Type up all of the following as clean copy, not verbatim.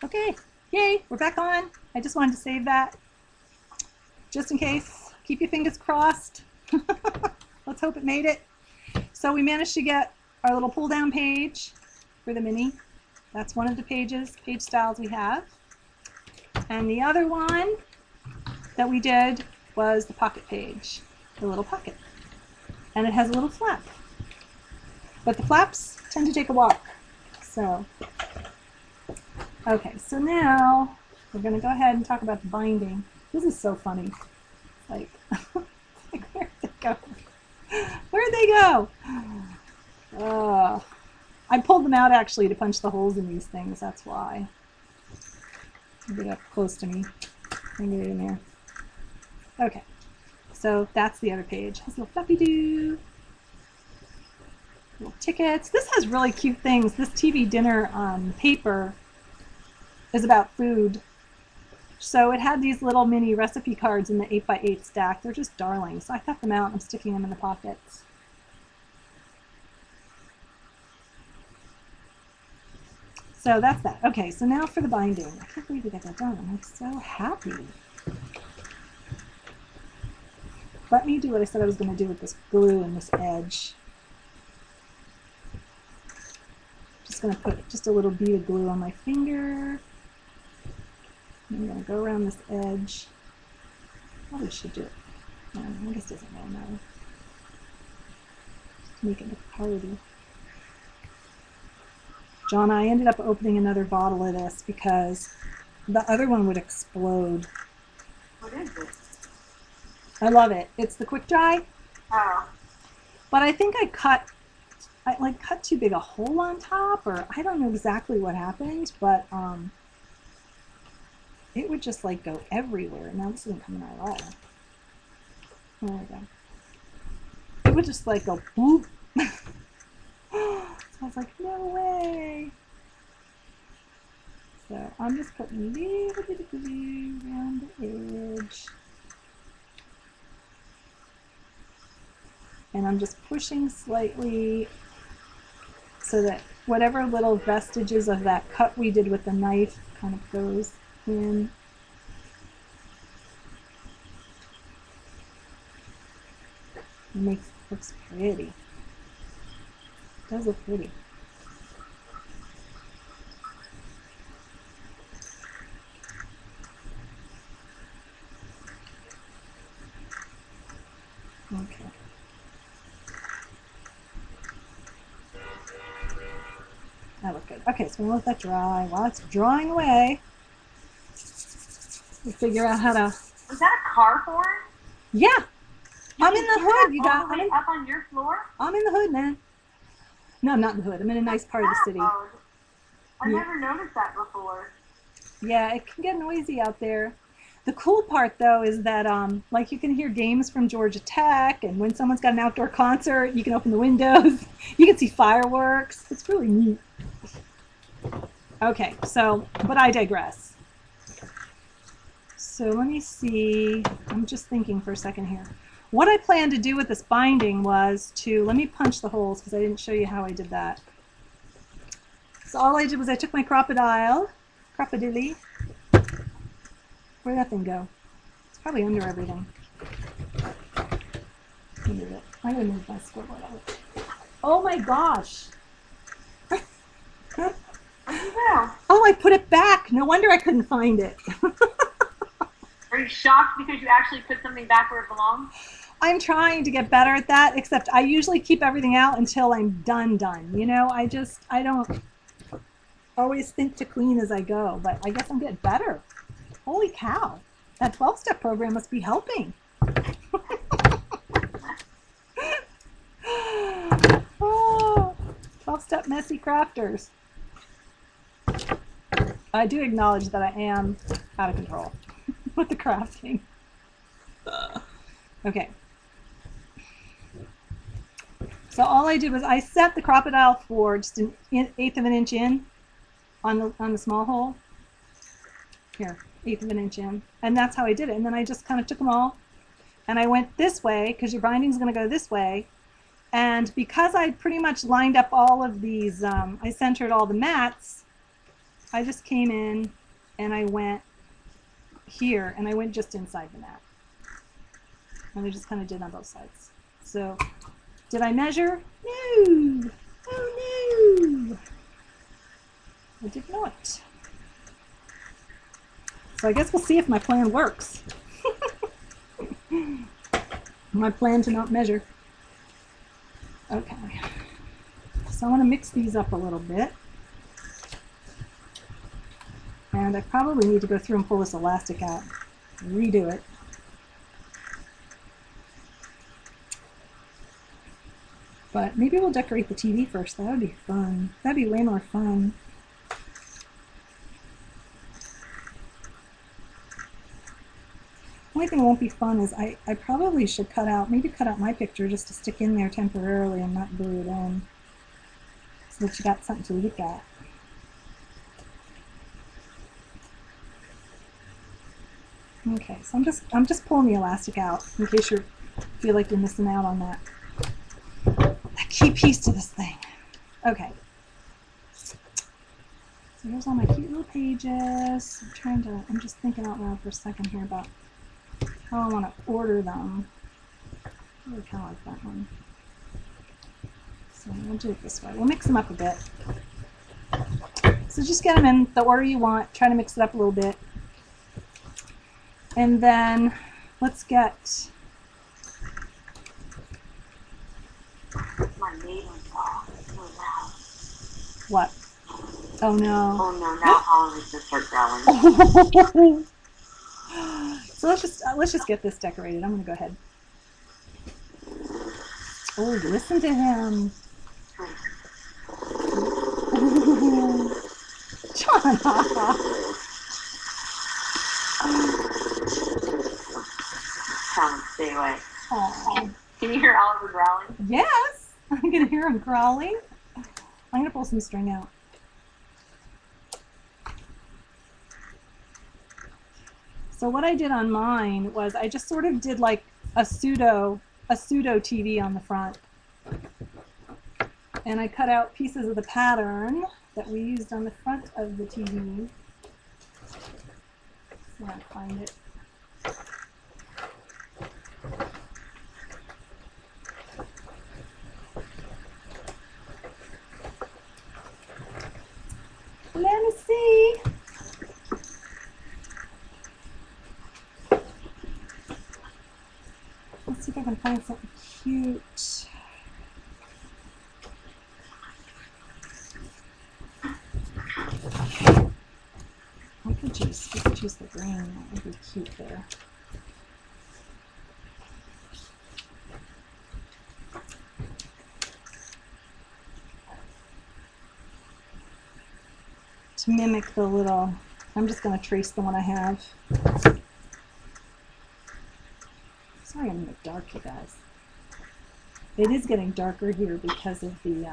Okay, yay, we're back on. I just wanted to save that just in case. Keep your fingers crossed. Let's hope it made it. So we managed to get our little pull down page for the mini. That's one of the page styles we have. And the other one that we did was the pocket page, the little pocket. And it has a little flap. But the flaps tend to take a walk. So, okay, so now we're going to go ahead and talk about the binding. This is so funny. Like, where'd they go? Where'd they go? I pulled them out actually to punch the holes in these things. That's why. Get up close to me. Get it in there. Okay, so that's the other page. Has a little fluffy doo. Little tickets. This has really cute things. This TV dinner paper is about food. So it had these little mini recipe cards in the 8x8 stack. They're just darling. So I cut them out and I'm sticking them in the pockets. So that's that. Okay, so now for the binding. I can't believe we got that done. I'm so happy. Let me do what I said I was going to do with this glue and this edge. Just going to put just a little bead of glue on my finger. I'm going to go around this edge. Probably should do it. I guess it doesn't really matter. Just make it look party. John, I ended up opening another bottle of this because the other one would explode. What is it? I love it. It's the quick dry. Oh. But I think I cut too big a hole on top, or I don't know exactly what happened, but it would just like go everywhere. Now this isn't coming out at all. There we go. It would just like go boop. So I was like, no way. So I'm just putting a little bit of glue around the edge. And I'm just pushing slightly so that whatever little vestiges of that cut we did with the knife kind of goes in. It looks pretty. It does look pretty. Okay. That looked good. Okay, so we'll let that dry. While it's drying away, we figure out how to. Was that a car horn? Yeah, I'm in the hood. You got. I'm up on your floor. I'm in the hood, man. No, I'm not in the hood. I'm in a nice part of the city. I never noticed that before. Yeah, it can get noisy out there. The cool part, though, is that like you can hear games from Georgia Tech, and when someone's got an outdoor concert, you can open the windows. You can see fireworks. It's really neat. Okay, so, but I digress. So let me see. I'm just thinking for a second here. What I planned to do with this binding was to, let me punch the holes because I didn't show you how I did that. So all I did was I took my crocodile, where'd that thing go? It's probably under everything. Move it. I'm gonna move my scoreboard out. Oh my gosh! Oh, I put it back. No wonder I couldn't find it. Are you shocked because you actually put something back where it belongs? I'm trying to get better at that, except I usually keep everything out until I'm done. You know, I don't always think to clean as I go, but I guess I'm getting better. Holy cow. That 12-step program must be helping. Oh, 12-step messy crafters. I do acknowledge that I am out of control with the crafting. Okay. So all I did was I set the crocodile for just an eighth of an inch in on the small hole. Here, eighth of an inch in. And that's how I did it. And then I just kind of took them all and I went this way because your binding is going to go this way. And because I pretty much lined up all of these, I centered all the mats, I just came in and I went here and I went just inside the mat. And I just kind of did on both sides. So, did I measure? No! Oh no! I did not. So I guess we'll see if my plan works. My plan to not measure. Okay. So I want to mix these up a little bit. And I probably need to go through and pull this elastic out, redo it. But maybe we'll decorate the TV first. That would be fun. That'd be way more fun. Only thing that won't be fun is I probably should maybe cut out my picture just to stick in there temporarily and not glue it in, so that you got something to look at. Okay, so I'm just pulling the elastic out in case you feel like you're missing out on that key piece to this thing. Okay. So here's all my cute little pages. I'm just thinking out loud for a second here about how I want to order them. I really kind of like that one. So we'll do it this way. We'll mix them up a bit. So just get them in the order you want. Try to mix it up a little bit. And then let's get... My neighbor's dog is so loud. What? Oh no. Oh no, now Holland is just start growling. So let's just get this decorated. I'm gonna go ahead. Oh, listen to him. John. Tell him to stay away. Oh. Can you hear Oliver growling? Yes, I'm gonna hear him growling. I'm gonna pull some string out. So what I did on mine was I just sort of did like a pseudo TV on the front. And I cut out pieces of the pattern that we used on the front of the TV. So I find it. Let me see. Let's see if I can find something cute. We could use the green. That would be cute there. To mimic the little, I'm just going to trace the one I have. Sorry, I'm in the dark, you guys. It is getting darker here because of the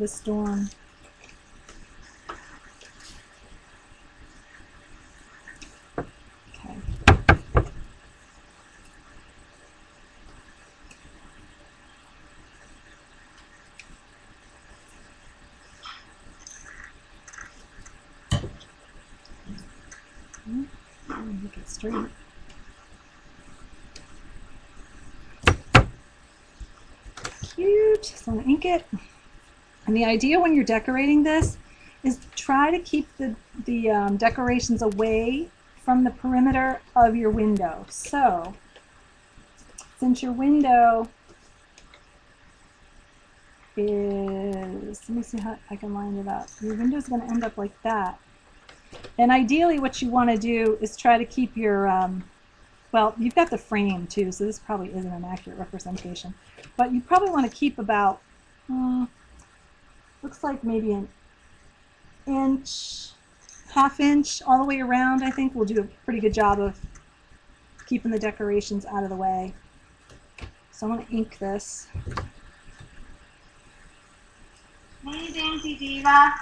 storm. Okay. Make it straight. Cute. So I'm going to ink it. And the idea when you're decorating this is try to keep the decorations away from the perimeter of your window. So since your window is, let me see how I can line it up. Your window is going to end up like that. And ideally what you want to do is try to keep your, well, you've got the frame too, so this probably isn't an accurate representation. But you probably want to keep about, looks like maybe an inch, half inch all the way around. I think we'll do a pretty good job of keeping the decorations out of the way. So I'm going to ink this. Hey, Daisy Diva.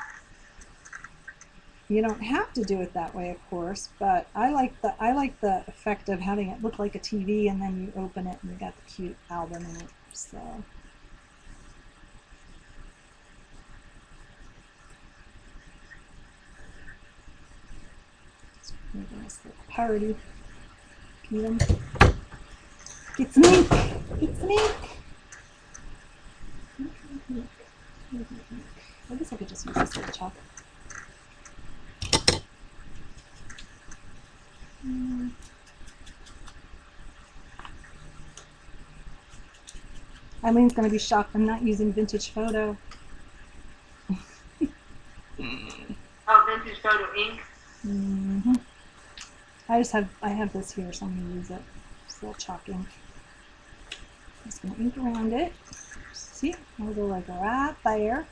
You don't have to do it that way, of course, but I like the effect of having it look like a TV, and then you open it and you got the cute album in it. So Nice little party. Get him. Get some ink. Get some ink. I guess I could just use this little chalk. Eileen's going to be shocked I'm not using vintage photo. Oh, vintage photo ink. Mm-hmm. I have this here, so I'm going to use it. Just a little chalk ink. I'm just going to ink around it. See? I'll go like right there.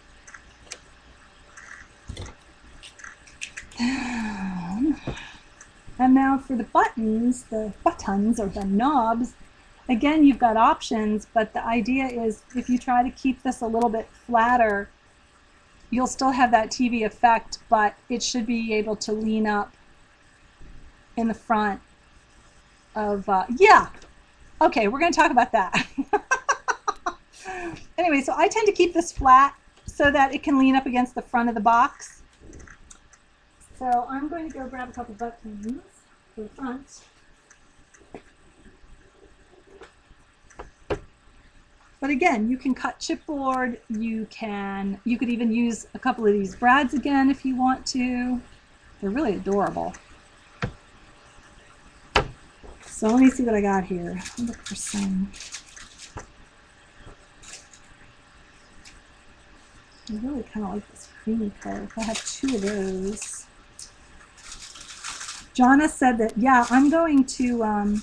And now for the buttons or the knobs, again, you've got options, but the idea is if you try to keep this a little bit flatter, you'll still have that TV effect, but it should be able to lean up in the front of, yeah. Okay, we're going to talk about that. Anyway, so I tend to keep this flat so that it can lean up against the front of the box. So I'm going to go grab a couple buttons for the front. But again, you can cut chipboard. You could even use a couple of these brads again if you want to. They're really adorable. So let me see what I got here. I'll look for some. I really kind of like this creamy color. I have two of those. Jonna said that, yeah, I'm going to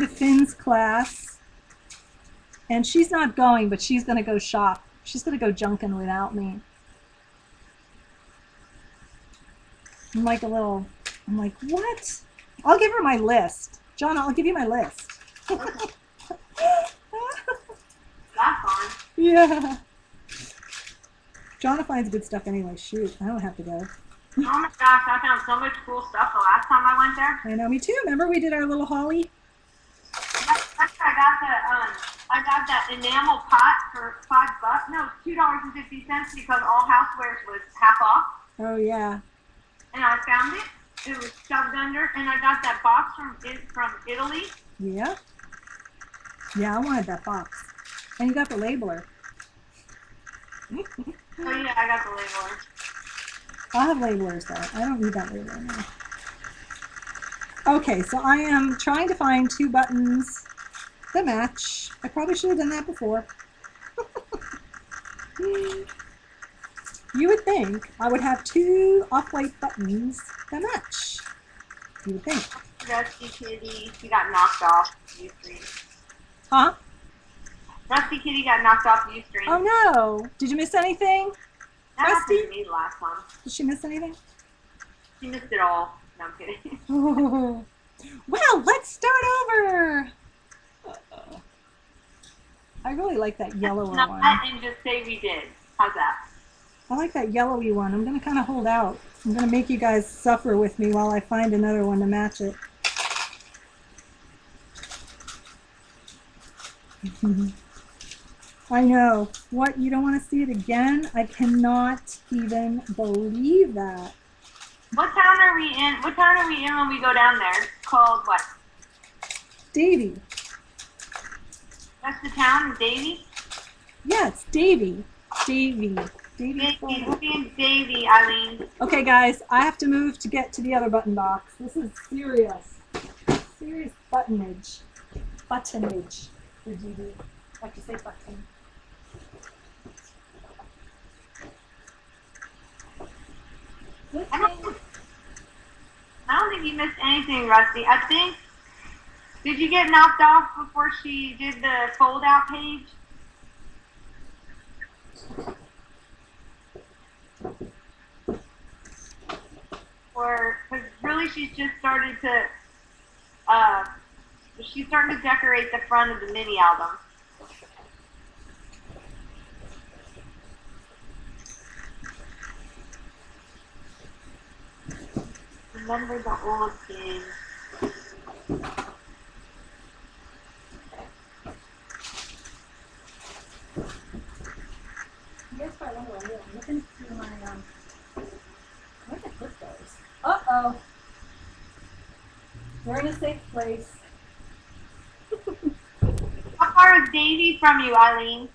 Finn's class, and she's not going, but she's going to go shop. She's going to go junking without me. I'm like, what? I'll give her my list. Jonna, I'll give you my list. That's fine. Yeah. Jonna finds good stuff anyway. Shoot, I don't have to go. Oh my gosh, I found so much cool stuff the last time I went there. I know, me too. Remember we did our little Holly? I got that enamel pot for $5. No, $2.50 because all housewares was half off. Oh yeah. And I found it. It was shoved under, and I got that box from Italy. Yeah. Yeah, I wanted that box. And you got the labeler. Oh yeah, I got the labeler. I'll have labelers though. I don't need that labeler now. Okay, so I am trying to find two buttons that match. I probably should have done that before. You would think I would have two off-white buttons that match. You would think. Rusty Kitty, he got knocked off the Ustream. Huh? Rusty Kitty got knocked off the Ustream. Oh no! Did you miss anything? That Rusty? happened to me last time. Did she miss anything? She missed it all. No, I'm kidding. Oh. Well, let's start over. I really like that yellower Not one. and just say we did. How's that? I like that yellowy one. I'm going to kind of hold out. I'm going to make you guys suffer with me while I find another one to match it. I know. What? You don't want to see it again? I cannot even believe that. What town are we in? What town are we in when we go down there? It's called what? Davy. That's the town, Davy? Yeah, it's Davy. Davy. Davy. Davy, Eileen. Okay, guys, I have to move to get to the other button box. This is serious. Serious buttonage. Buttonage for Davy. I have to say button. I don't think you missed anything, Rusty. I think, did you get knocked off before she did the fold-out page? Or, because really she's just started to, she's starting to decorate the front of the mini album. Remember the old days. You guys probably wonder where I'm looking through my, where did I put those? Uh-oh. safe place. How far is Davy from you, Eileen?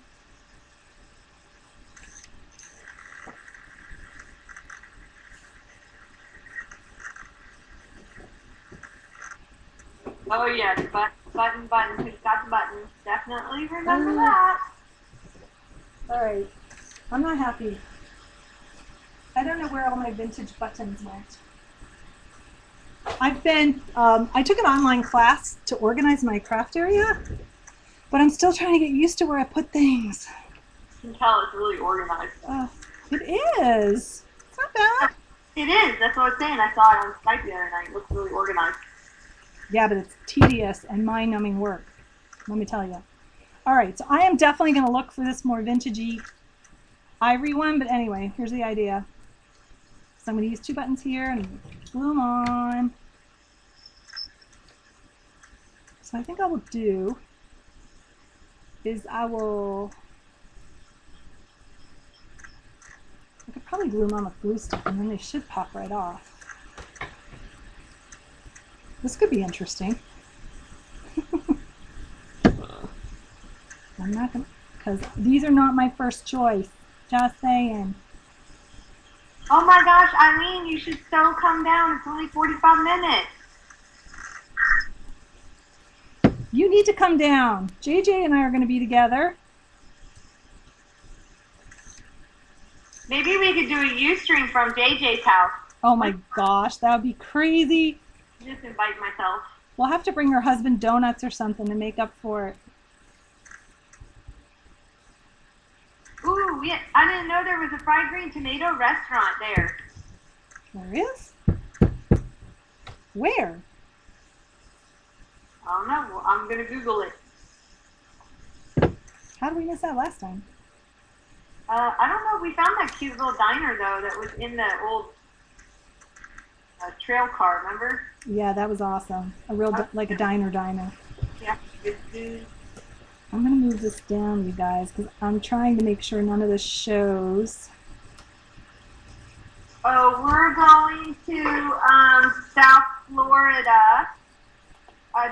Oh yes, button. Who's got the button? Definitely remember that. All right. I'm not happy. I don't know where all my vintage buttons went. I took an online class to organize my craft area, but I'm still trying to get used to where I put things. You can tell it's really organized. It is. It's not bad. It is. That's what I was saying. I saw it on Skype the other night. It looks really organized. Yeah, but it's tedious and mind-numbing work. Let me tell you. All right, so I am definitely going to look for this more vintagey ivory one, but anyway, here's the idea. So I'm going to use 2 buttons here and glue them on. So I think I will do is I could probably glue them on with glue stick and then they should pop right off. This could be interesting. I'm not gonna, because these are not my first choice. Just saying. Oh my gosh, Eileen, you should so come down. It's only 45 minutes. You need to come down. JJ and I are going to be together. Maybe we could do a Ustream from JJ's house. Oh my gosh, that would be crazy. Just invite myself. We'll have to bring her husband donuts or something to make up for it. Ooh, yeah, I didn't know there was a fried green tomato restaurant there. There is? Where? I don't know. Well, I'm going to Google it. How did we miss that last time? I don't know. We found that cute little diner, though, that was in the old trail car, remember? Yeah, that was awesome. A real, like a diner. Yeah, good food. I'm going to move this down, you guys, because I'm trying to make sure none of this shows. Oh, we're going to South Florida.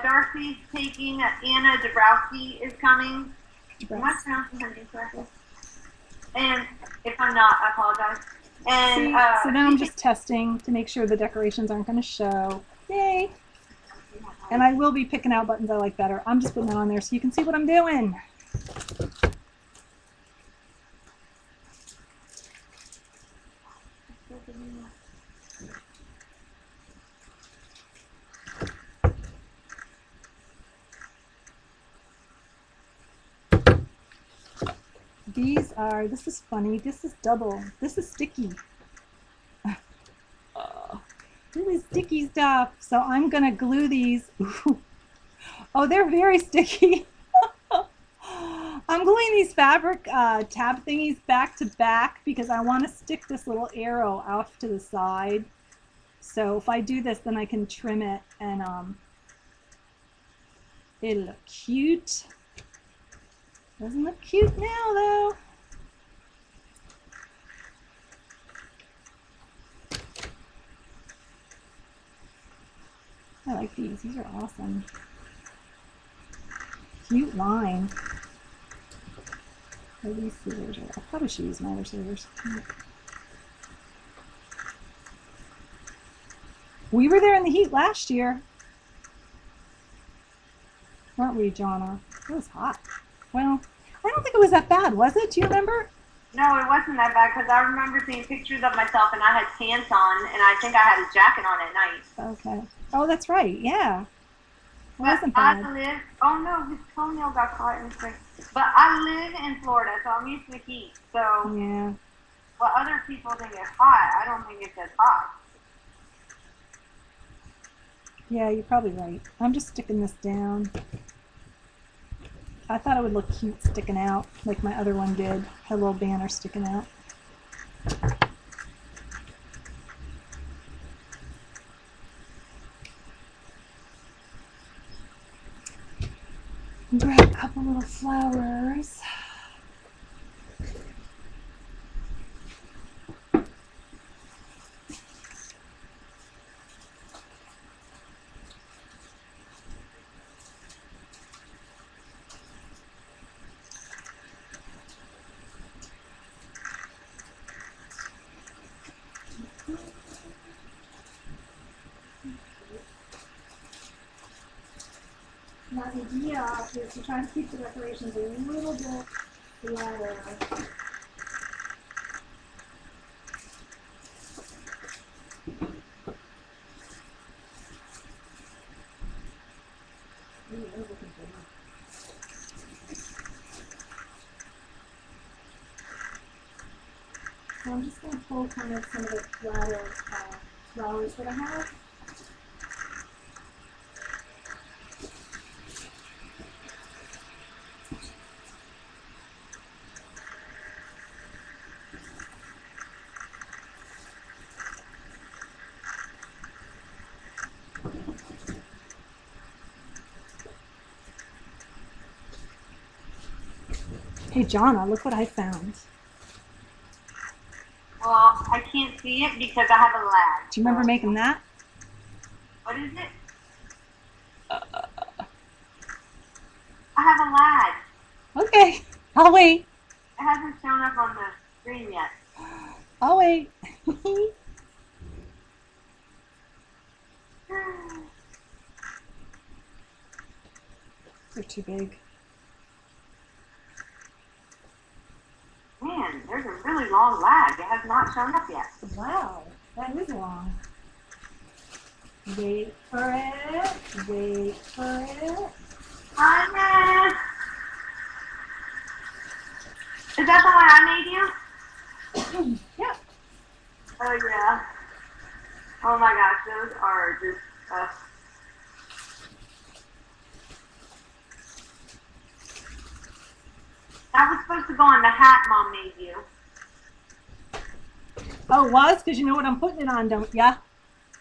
Darcy's taking Anna Dabrowski is coming. Am I pronouncing her name correctly? And if I'm not, I apologize. And See, so now I'm just testing to make sure the decorations aren't going to show. Yay! And I will be picking out buttons I like better. I'm just putting it on there so you can see what I'm doing. This is funny. This is double. This is sticky. Really sticky stuff. So I'm going to glue these. Oh, they're very sticky. I'm gluing these fabric tab thingies back to back because I want to stick this little arrow off to the side. So if I do this, then I can trim it and it'll look cute. Doesn't look cute now though. I like these. These are awesome. Cute line. Are these scissors? I probably should use my other scissors. We were there in the heat last year. Weren't we, Jonna? It was hot. Well, I don't think it was that bad, was it? Do you remember? no, it wasn't that bad because I remember seeing pictures of myself and I had pants on and I think I had a jacket on at night. Okay. Oh, that's right. Yeah. It But wasn't I bad. live, oh no, his toenail got caught in the spring. But I live in Florida, so I'm used to heat. So Yeah. what other people think is hot, I don't think it's as hot. Yeah, you're probably right. I'm just sticking this down. I thought it would look cute sticking out like my other one did. Had a little banner sticking out. Grab a couple little flowers. idea is to try and keep the decorations a little bit flatter. So I'm just going to pull kind of some of the flatter flowers that I have. Hey, Jonna, look what I found. Well, I can't see it because I have a lag. Do you remember making that? What is it? I have a lag. Okay, I'll wait. It hasn't shown up on the screen yet. I'll wait. They're too big. Man, there's a really long lag. It has not shown up yet. Wow, that is long. Wait for it. Wait for it. Hi, is that the one I made you? Yep. Oh, yeah. Oh my gosh, those are just, that was supposed to go on the hat Mom made you. Oh, it was? Because you know what I'm putting it on, don't ya?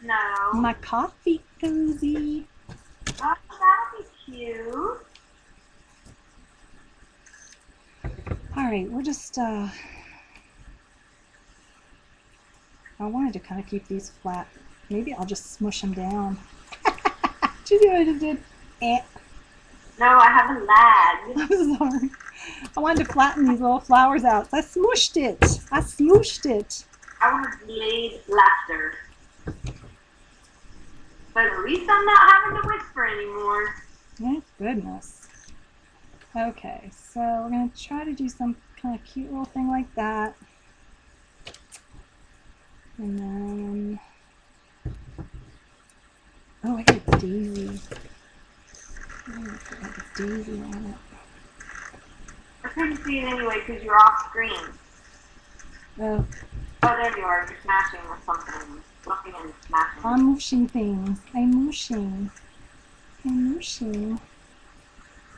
No. My coffee cozy. Oh, that'll be cute. All right, we're just, I wanted to kind of keep these flat. Maybe I'll just smush them down. Did you see what I just did? No, I have a lag. I'm sorry. I wanted to flatten these little flowers out. So I smooshed it. I smooshed it. I want delayed laughter. But at least I'm not having to whisper anymore. Thank goodness. Okay, so we're going to try to do some kind of cute little thing like that. And then... Oh, I got a daisy. I got a daisy on it. I couldn't see it anyway because you're off screen. Oh, Oh, there you are. You're smashing or something. Flipping and smashing. I'm mushing things. I'm mushing. I'm mushing.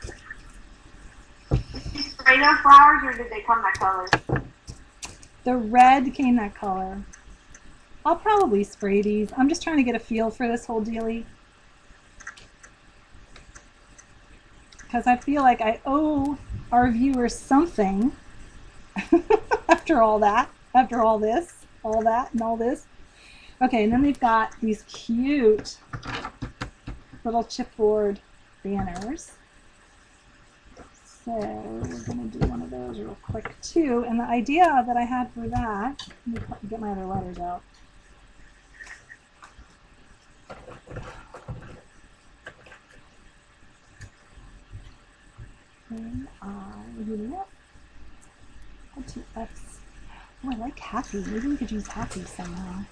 Did you spray those flowers or did they come that color? The red came that color. I'll probably spray these. I'm just trying to get a feel for this whole dealie. Because I feel like I owe our viewers something after all that, after all this, all that, and all this. Okay, and then we've got these cute little chipboard banners. So we're going to do one of those real quick too. And the idea that I had for that, let me get my other letters out. Two F's. Oh, I like happy. Maybe we could use happy somehow.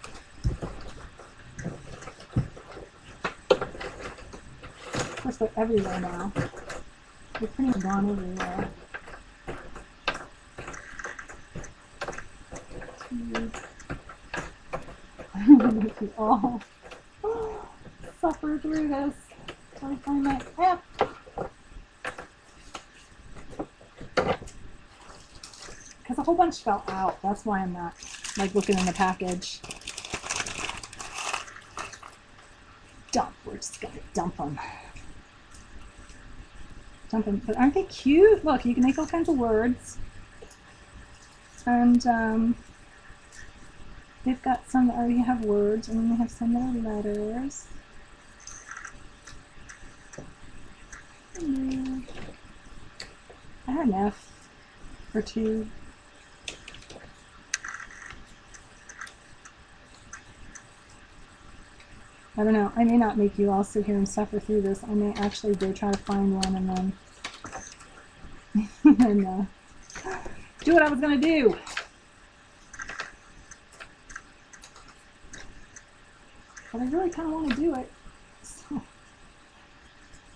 Of course, they're everywhere now. They're pretty much gone everywhere. If we all suffer through this till I find my F. Because a whole bunch fell out. That's why I'm not like looking in the package. Dump. We're just gonna dump them. Dump them. But aren't they cute? Look, you can make all kinds of words. And they've got some that already have words, and then they have some that are letters. I had an F or two. I don't know. I may not make you all sit here and suffer through this. I may actually go try to find one and then and do what I was gonna do. But I really kind of want to do it. So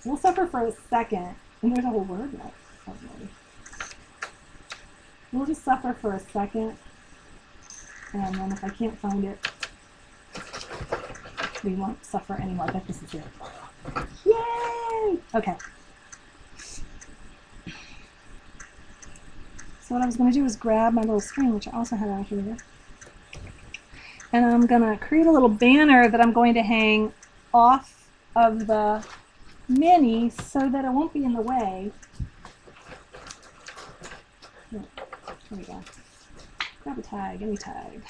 we'll suffer for a second. And there's a whole word in it. Probably. We'll just suffer for a second. And then if I can't find it, we won't suffer anymore. I bet this is it. Yay! Okay. So what I was going to do is grab my little string, which I also have out here. And I'm going to create a little banner that I'm going to hang off of the mini so that it won't be in the way. Here we go. Grab a tag, any tag.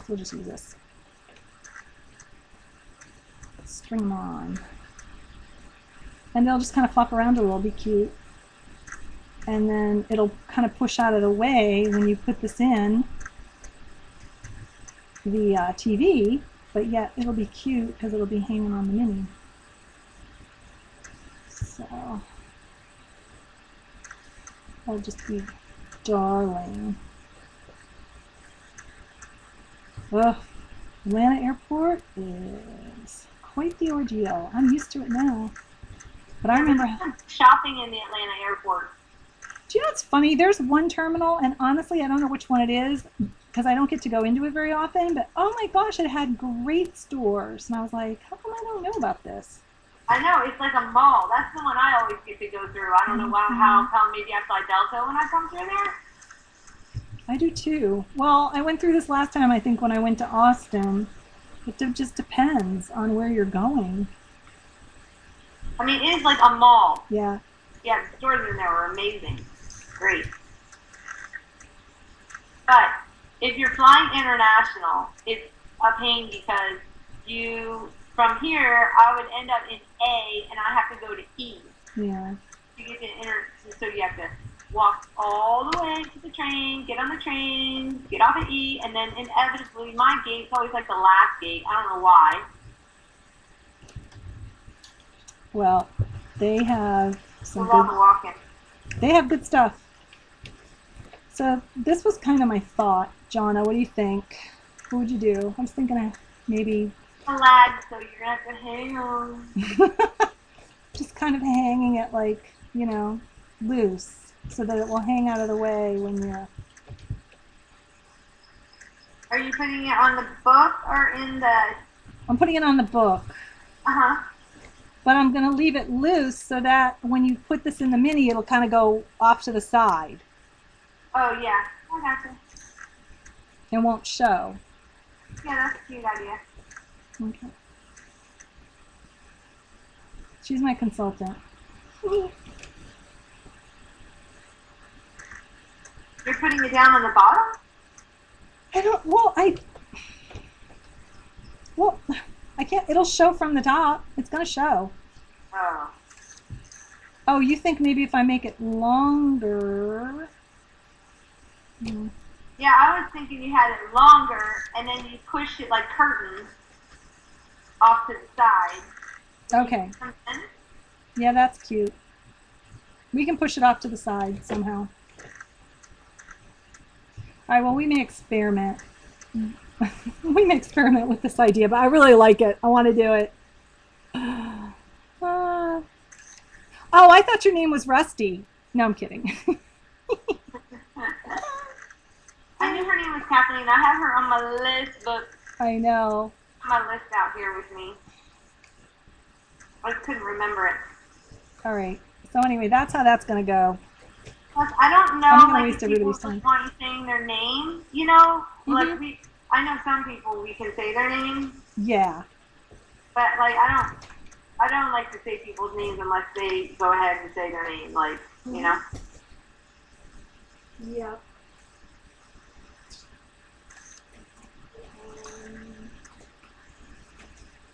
We'll just use this. String them on. And they'll just kind of flop around a little, be cute. And then it'll kind of push out of the way when you put this in the TV, but yet it'll be cute because it'll be hanging on the mini. So that'll just be darling. Ugh, Atlanta Airport is quite the ordeal. I'm used to it now. But I remember shopping in the Atlanta airport. Do you know what's funny? There's one terminal, and honestly, I don't know which one it is because I don't get to go into it very often, but oh my gosh, it had great stores. And I was like, how come I don't know about this? I know, it's like a mall. That's the one I always get to go through. I don't know why, how come maybe I fly Delta when I come through there. I do too. Well, I went through this last time, I think, when I went to Austin. It just depends on where you're going. I mean, it is like a mall. Yeah. Yeah, the stores in there are amazing. Great. But if you're flying international, it's a pain because from here, I would end up in A and I have to go to E. Yeah. You get to so you have to walk all the way to the train, get on the train, get off at E, and then inevitably my gate's always like the last gate. I don't know why. Well, they have some They have good stuff. So this was kind of my thought. Jonna, what do you think? What would you do? I was thinking of maybe a lag, so you're gonna have to hang on. just kind of hanging it like, you know, loose so that it will hang out of the way when you're... Are you putting it on the book or in the... I'm putting it on the book. Uh-huh. But I'm going to leave it loose so that when you put this in the mini, it'll kind of go off to the side. Oh, yeah. I gotcha. It won't show. Yeah, that's a cute idea. Okay. She's my consultant. You're putting it down on the bottom? I can't, it'll show from the top. It's going to show. Oh. Oh, you think maybe if I make it longer? Hmm. Yeah, I was thinking you had it longer and then you push it like curtains off to the side. Okay. Yeah, that's cute. We can push it off to the side somehow. All right, well, we may experiment. We may experiment with this idea, but I really like it. I want to do it. Oh, I thought your name was Rusty. No, I'm kidding. I knew her name was Kathleen. I have her on my list, but I know. My list out here with me. I couldn't remember it. All right. So anyway, that's how that's going to go. Plus, I don't know, I'm gonna like, waste if people everybody's time. just want you saying their name, you know? Mhm. Like, I know some people we can say their names, Yeah. but, like, I don't like to say people's names unless they go ahead and say their name, like, you know? Yeah.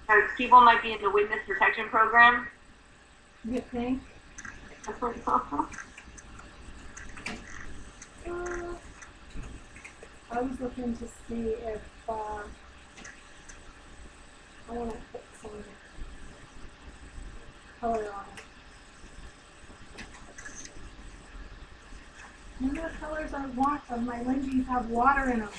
Because people might be in the witness protection program. You think? I was looking to see if I want to put some color on it. None of the colors I want of my Lindy's have water in them.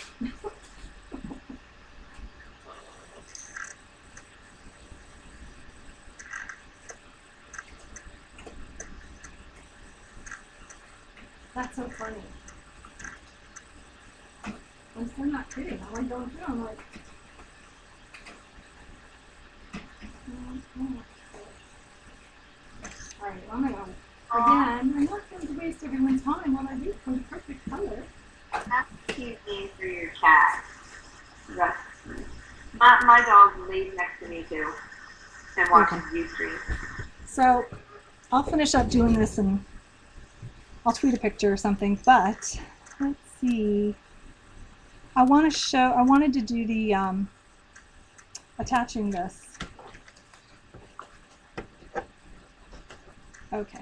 That's so funny. I'm still not kidding. I'm like going through. I'm like, all right, oh my God. Again, I'm not going to waste everyone's time when I do for the perfect color. That's a cute name for your cat. My dog lays next to me too and watches Ustream. So I'll finish up doing this and I'll tweet a picture or something, but let's see. I wanted to do the attaching this. Okay.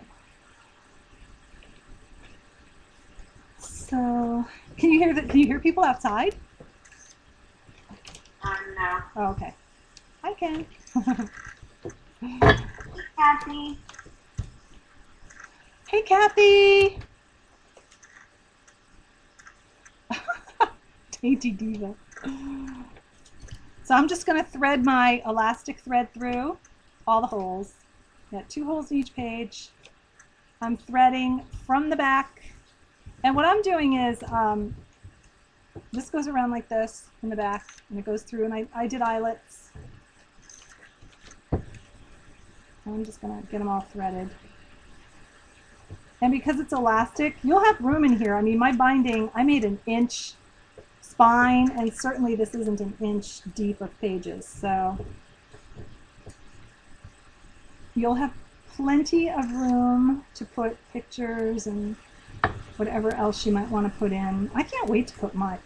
So can you hear people outside? No. Oh, okay. I can. Hey, Kathy. Hey, Kathy. Dainty diva. So I'm just going to thread my elastic thread through all the holes. Got 2 holes in each page. I'm threading from the back. And what I'm doing is this goes around like this in the back, and it goes through, and I did eyelets. I'm just going to get them all threaded. And because it's elastic, you'll have room in here. I mean, my binding, I made an inch spine, and certainly this isn't an inch deep of pages. So you'll have plenty of room to put pictures and whatever else you might want to put in. I can't wait to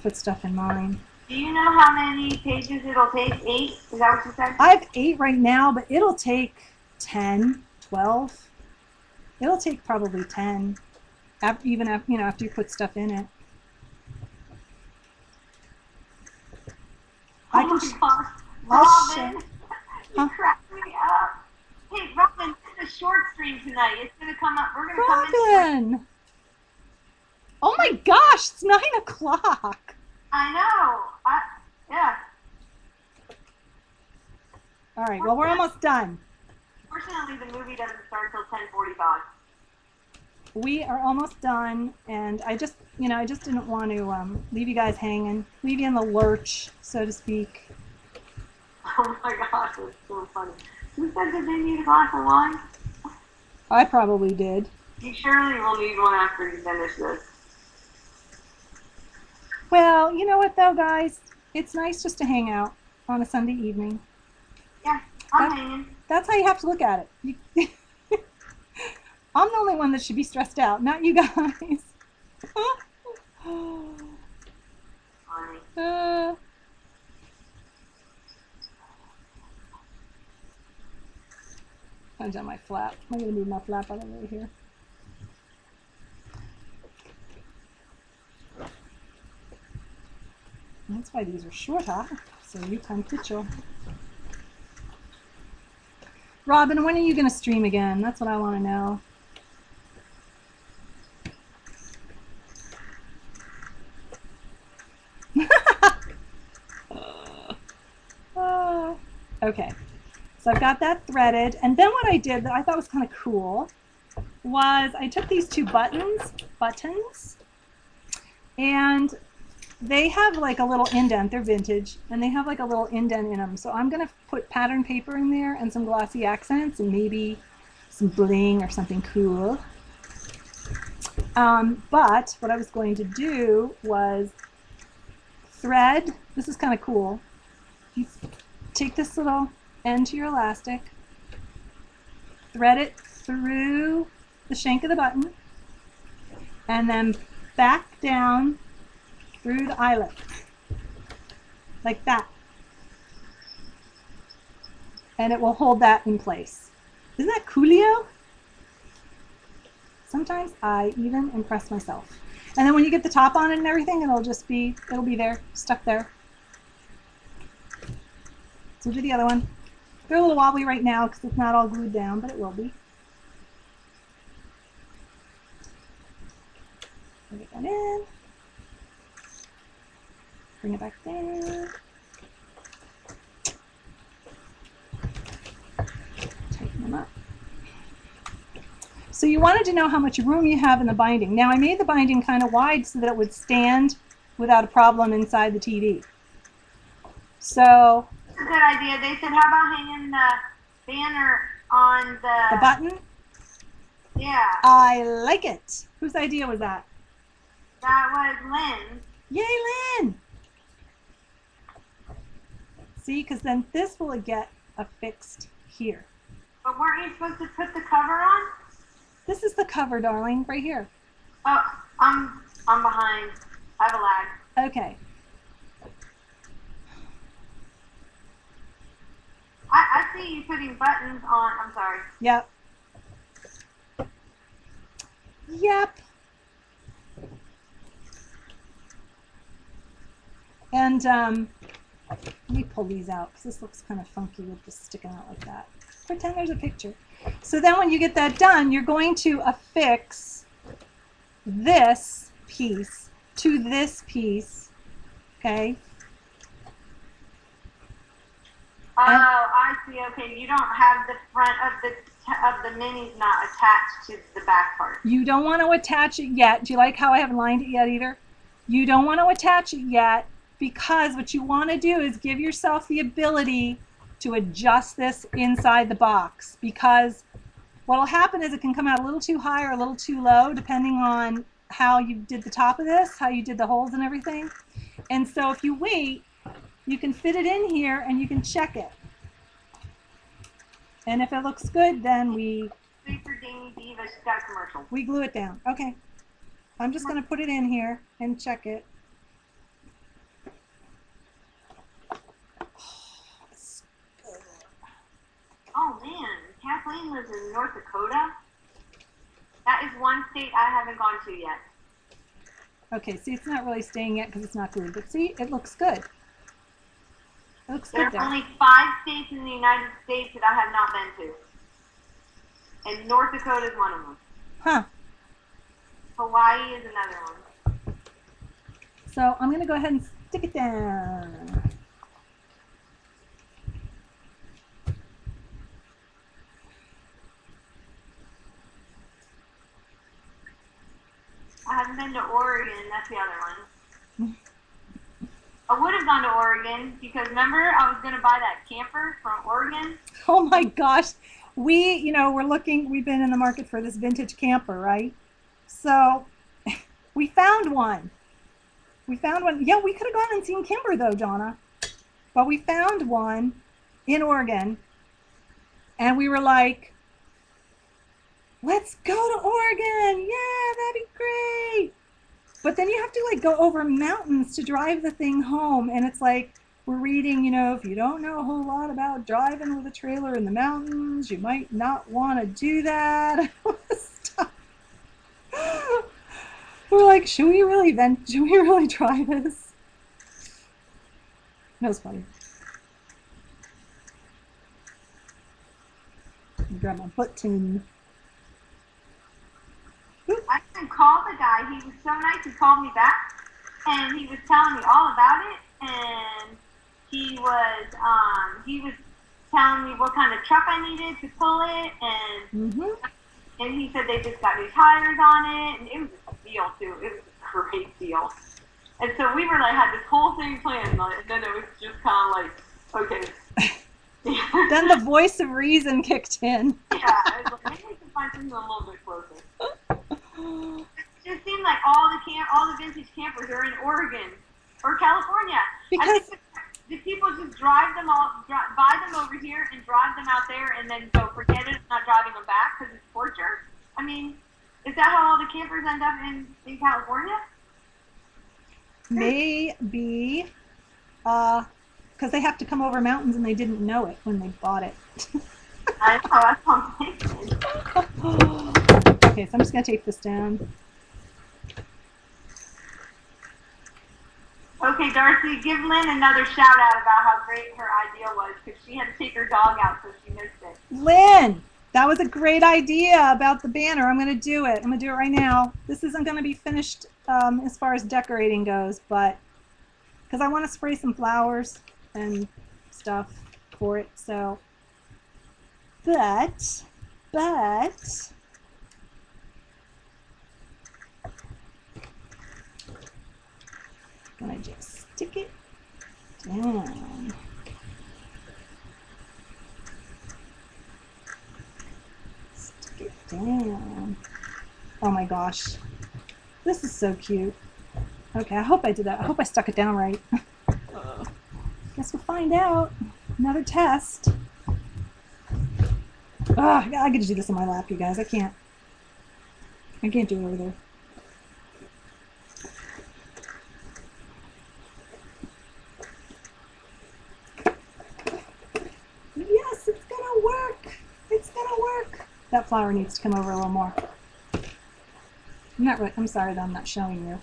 put stuff in mine. Do you know how many pages it'll take? 8? Is that what you said? I have 8 right now, but it'll take 10, 12. It'll take probably 10, even after you put stuff in it. Oh my gosh. Robin, Huh? you cracked me up. Hey, Robin, it's a short stream tonight. It's going to come up. We're going to come in. Robin! Oh my gosh, it's 9 o'clock. I know. Yeah. All right, well, we're almost done. Fortunately, the movie doesn't start until 10:45. We are almost done, and I just didn't want to leave you guys hanging, leave you in the lurch, so to speak. Oh my gosh, that's so funny. Who said that they need a glass of wine? I probably did. You surely will need one after you finish this. Well, you know what though, guys? It's nice just to hang out on a Sunday evening. Yeah, I'm hanging. That's how you have to look at it. I'm the only one that should be stressed out, not you guys. Funny. I've done my flap. I'm going to move my flap out of the way here. That's why these are short, huh? So you can picture. Robin, when are you going to stream again? That's what I want to know. Okay, so I've got that threaded, and then what I did that I thought was kind of cool was I took these 2 buttons, and they have like a little indent. They're vintage, and they have like a little indent in them. So I'm going to put pattern paper in there and some glossy accents and maybe some bling or something cool. But what I was going to do was thread. This is kind of cool. You take this little end to your elastic, thread it through the shank of the button, and then back down through the eyelet, like that. And it will hold that in place. Isn't that coolio? Sometimes I even impress myself. And then when you get the top on it and everything, it'll be there, stuck there. So do the other one. They're a little wobbly right now because it's not all glued down, but it will be. Bring it that in. Bring it back down. Tighten them up. So you wanted to know how much room you have in the binding. Now I made the binding kind of wide so that it would stand without a problem inside the TV. So that's a good idea. They said, how about hanging the banner on the button? Yeah. I like it. Whose idea was that? That was Lynn's. Yay, Lynn! See, because then this will get affixed here. But weren't you supposed to put the cover on? This is the cover, darling, right here. Oh, I'm behind. I have a lag. Okay. I see you putting buttons on. I'm sorry. Yep. Yep. And let me pull these out because this looks kind of funky with this sticking out like that. Pretend there's a picture. So then when you get that done, you're going to affix this piece to this piece, okay? Oh, I see. Okay, you don't have the front of the minis not attached to the back part. You don't want to attach it yet. Do you like how I haven't lined it yet either? You don't want to attach it yet because what you want to do is give yourself the ability to adjust this inside the box, because what will happen is it can come out a little too high or a little too low depending on how you did the top of this, how you did the holes and everything. And so if you wait, you can fit it in here and you can check it. And if it looks good, then we Super Dainty Diva, she's got a commercial. glue it down. Okay. I'm just going to put it in here and check it. Oh man, Kathleen lives in North Dakota. That is one state I haven't gone to yet. Okay, see, it's not really staying yet because it's not glued, but see, it looks good. It looks good There's there. only 5 states in the United States that I have not been to. And North Dakota is one of them. Huh. Hawaii is another one. So I'm going to go ahead and stick it down. I haven't been to Oregon, that's the other one. I would have gone to Oregon because remember I was going to buy that camper from Oregon? Oh my gosh. We're looking, we've been in the market for this vintage camper, right? So we found one. Yeah, we could have gone and seen Kimber though, Donna. But we found one in Oregon and we were like, let's go to Oregon. Yeah, that'd be great. But then you have to like go over mountains to drive the thing home. And it's like, we're reading, if you don't know a whole lot about driving with a trailer in the mountains, you might not want to do that. We're like, should we really try this? That was funny. Grab my button. I even called the guy. He was so nice. He called me back, and he was telling me all about it. And he was telling me what kind of truck I needed to pull it, and he said they just got new tires on it, and it was a deal too. It was a great deal. And so we were like had this whole thing planned, and then it was just kind of like, okay. Then the voice of reason kicked in. Yeah, I was like, maybe we can find something a little bit closer. It just seemed like all the vintage campers are in Oregon or California. Because the people just buy them over here and drive them out there and then go forget it, not driving them back because it's torture. I mean, is that how all the campers end up in California? maybe, because they have to come over mountains and they didn't know it when they bought it. I know, that's what I'm thinking. Okay, so I'm just going to tape this down. Okay, Darcy, give Lynn another shout out about how great her idea was because she had to take her dog out, so she missed it. Lynn, that was a great idea about the banner. I'm going to do it. I'm going to do it right now. This isn't going to be finished as far as decorating goes, but because I want to spray some flowers and stuff for it. So, but, I'm going to just stick it down. Stick it down. Oh my gosh. This is so cute. Okay, I hope I did that. I hope I stuck it down right. Guess we'll find out. Another test. I get to do this on my lap, you guys. I can't do it over there. Yes, it's gonna work. It's gonna work. That flower needs to come over a little more. I'm sorry that I'm not showing you.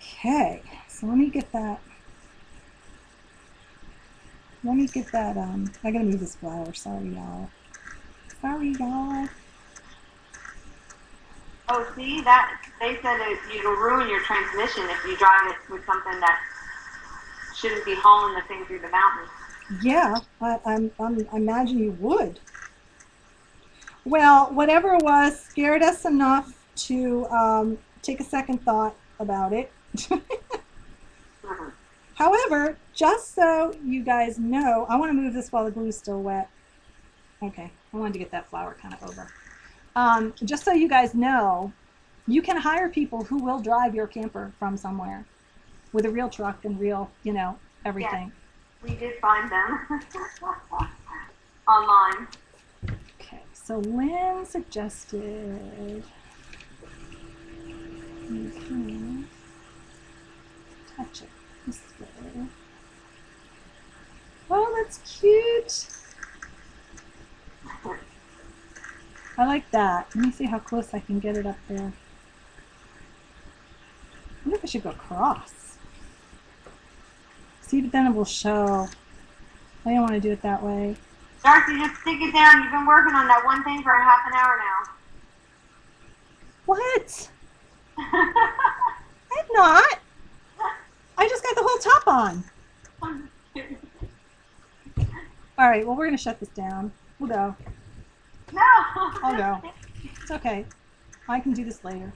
Okay, so let me get that. I gotta move this flower. Sorry, y'all. Oh, see that they said it'll ruin your transmission if you drive it with something that shouldn't be hauling the thing through the mountains. Yeah, I imagine you would. Well, whatever it was scared us enough to take a second thought about it. However, just so you guys know, I want to move this while the glue's still wet. Okay, I wanted to get that flower kind of over. Just so you guys know, you can hire people who will drive your camper from somewhere with a real truck and real, everything. Yes, we did find them online. Okay, so Lynn suggested you can touch it this way. Oh, that's cute. I like that. Let me see how close I can get it up there. I wonder if I should go across. See, but then it will show. I don't want to do it that way. Darcy, just stick it down. You've been working on that one thing for a half an hour now. What? I'm not. I just got the whole top on. All right, well, we're going to shut this down. We'll go. No. I'll go. It's okay. I can do this later.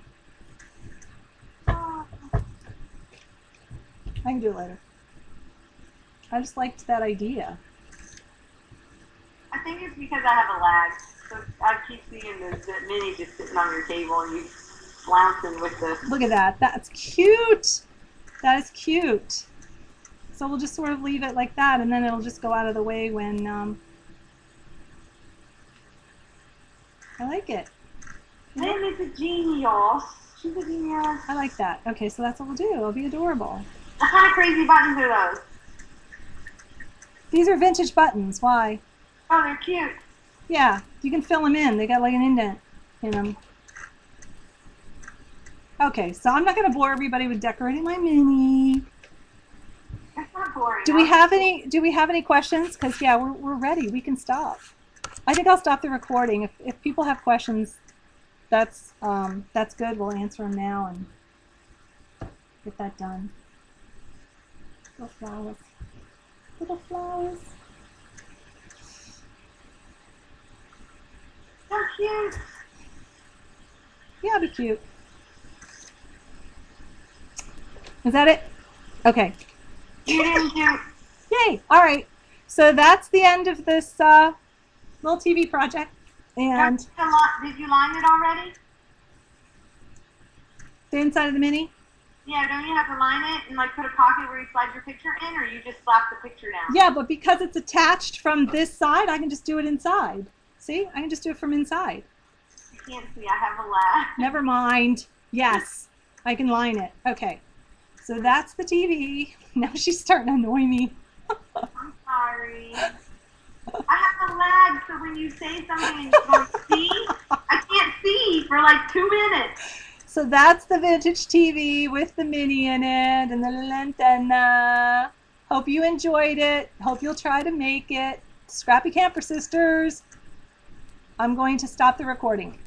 I can do it later. I just liked that idea. I think it's because I have a lag. So I keep seeing the mini just sitting on your table and you flouncing with the... Look at that. That's cute. That is cute. So we'll just sort of leave it like that, and then it'll just go out of the way when... I like it. Lynn is a genius. She's a genius. I like that. Okay, so that's what we'll do. It'll be adorable. What kind of crazy buttons are those? These are vintage buttons. Why? Oh, they're cute. Yeah, you can fill them in. They got like an indent in them. Okay, so I'm not going to bore everybody with decorating my mini. That's not boring. Do we have any questions? Because yeah, we're ready. We can stop. I think I'll stop the recording. If people have questions, that's good. We'll answer them now and get that done. Little flowers. Little flowers. So cute. Yeah, it'll be cute. Is that it? Okay. You didn't do... Yay! All right. So that's the end of this little TV project. And Did you line it already? the inside of the mini. Yeah, don't you have to line it and like put a pocket where you slide your picture in, or you just slap the picture down? Yeah, but because it's attached from this side, I can just do it inside. See? I can just do it from inside. I can't see. I have a lag. Never mind. Yes, I can line it. Okay. So that's the TV. Now she's starting to annoy me. I'm sorry. I have a lag, so when you say something and you don't see, I can't see for like 2 minutes. So that's the vintage TV with the mini in it and the little antenna. Hope you enjoyed it. Hope you'll try to make it. Scrappy Camper Sisters. I'm going to stop the recording.